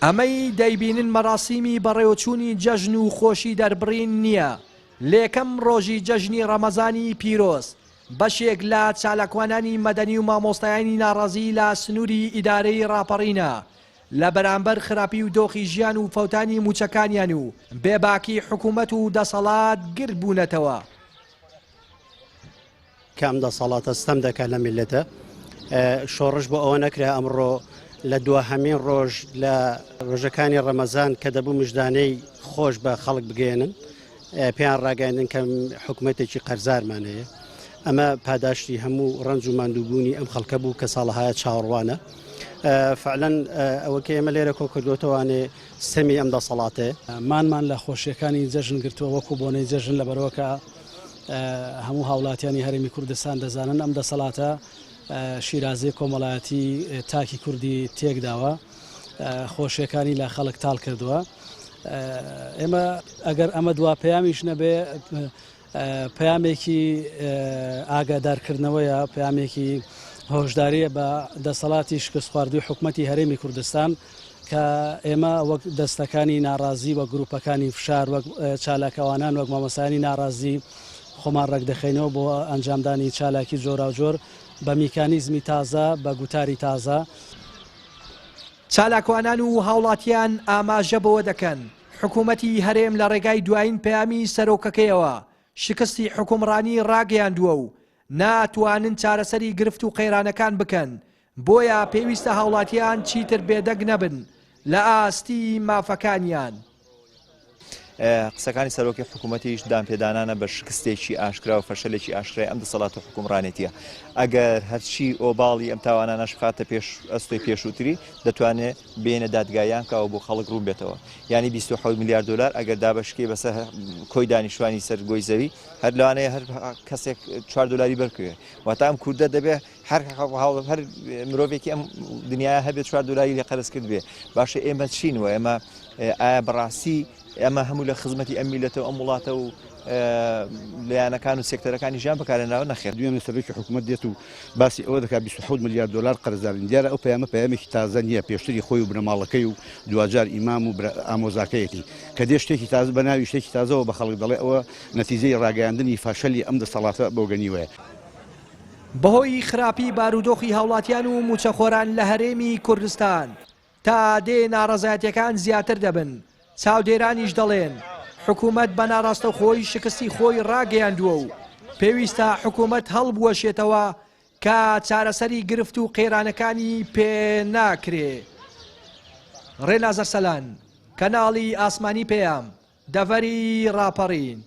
ئەمەی دەیبینن مەراسیمی بەڕێوەچوونی جەژن و خۆشی دەربڕین نییە. لێکەم ڕۆژی جەژنی ڕەمەزانی پیرۆز بەشێک لە چالاکوانانی مەدەنی و مامۆستایانی ناڕازی لە سنووری ئیدارەی ڕاپەڕینە لە بەرامبەر خراپی و دۆخی ژیان و فەوتانی موچەکانیان و بێباکی حکوومەت و دەسەڵات گرت بوونەتەوە. کام دەسەڵاتە ستەم دەکات لە میلەتە شۆڕش بۆ ئەوە نەکرا ئەمڕۆ لە دووەهەمین ڕۆژ لە ڕۆژەکانی ڕەمەزان کە دەبوو مژدانەی خۆش بە خەڵک بگەێنن پێیان ڕاگەاندن کە حکوومەتێکی قەرزارمانەیە. ئەمە پاداشتی هەموو ڕنج و ماندووبوونی ئەم خەڵکە بوو کە ساڵەهای چاوەڕوانە. فعلەن ئەوەکە ئێمە لێرە کۆ کردوتەوانێ سەمی ئەم دەسەڵاتێ مانمان لە خۆشیەکانی جەژن گرتووە وەکو بۆنەی جەژن لە بەرەوەکە هەموو هاوڵاتیانی هەرێمی کوردستان دەزانن ئەم دەسەڵاتە شیرازی کۆمەڵایەتی تاکی کوردی تێکداوە خۆشیەکانی لە خەڵک تاڵ کردووە. ئێمە ئەگەر ئەمە دوا پەیامیش نەبێ پەیامێکی ئاگادارکردنەوەیە پەیامێکی هۆشداریە بە دەسەڵاتی شکست خواردوی حکوومەتی هەرێمی کوردستان کە ئێمە وەک دەستەکانی ناڕازی وە گروپەکانی فشار وەک چالاکەوانان وەک مامۆستایانی ناڕازی خۆمان ڕێک دەخینەوە بۆ ئەنجامدانی چالاکی جۆرا و جۆر بە میکانیزمی تازە بە گوتاری تازە. چالاکوانان و هاوڵاتیان ئاماژە بەوە دەکەن حکوومەتی هەرێم لە ڕێگای دوایین پەیامی سەرۆکەکەیەوە شکستی حکومڕانی ڕاگەیاندووە و ناتوانن چارەسەری گرفت و قەیرانەکان بکەن. بۆیە پێویستە هاوڵاتیان چیتر بێدەگ نەبن لە ئاستی مافەکانیان. قسەکانی سەرۆکی حکوومەتیش دامپێدانانە بە شکستێکی ئاشکرا و فەشەلێکی ئاشکرای ئەم دەسەڵات و حکومڕانێتیە. ئەگەر هەرچی ئۆباڵی ئەم تاوانانەش بخاتە پێش ئەستۆی پێشووتری دەتوانێت بێنە دادگایان کاوە بۆ خەڵک ڕوون بێتەوە. ینی 27 میلیارد دلار ئەگەر دابشکێ بەسەر کۆی دانیشتوانی سەرگۆی زەوی هەر لەوانەیە هەر کەسێک 4 دلاری بەرکوێ واتە ئەم کوردە دەبێت هەر مرۆڤێکی ئەم دنیاە هەبێت 4 دلاری لە قەرز کرد بێ. باشە ئێمە چینەوە ئێمە ئایا بەڕاستی ئەمە هەموو لە خزمەتی ئەم میلەتەوە ئەم وڵاتە و لایەنەکان و سێکتەرەکانی ژیان بەکارێنراوە نەخێر. دوێنێ سەرۆکی حکوومەت دێت و باسی ئەوە دەکات 27 میلیارد دلار قەرزدارین. دیارە ئەو پەیامە پەیامێکی تازە نییە پێشتری خۆی و بنەماڵەکەی و دوجار ئیمام و ئامۆزاکەیەتی کە دێ شتێکی تازە بە ناوی شتێکی تازەوە بە خەڵک دەڵێ ئەوە نەتیجەی ڕاگەیاندنی فاشەلی ئەم دەسەڵاتە بۆ گەنیوەیە. بەهۆی خراپی بارودۆخی هاوڵاتیان و موچەخۆران لە هەرێمی کوردستان تا دێ ناڕەزایەتیەکان زیاتر دەبن. چاودێرانیش دەڵێن حکوومەت بە ناڕاستەخۆی شکستی خۆی ڕاگەیاندووە و پێویستە حکوومەت هەڵبوەشێتەوە کە چارەسەری گرفت و قێرانەکانی پێ ناکرێ. ڕێنازەر سەلان کەناڵی ئاسمانی پێیام دەڤەری ڕاپەڕین.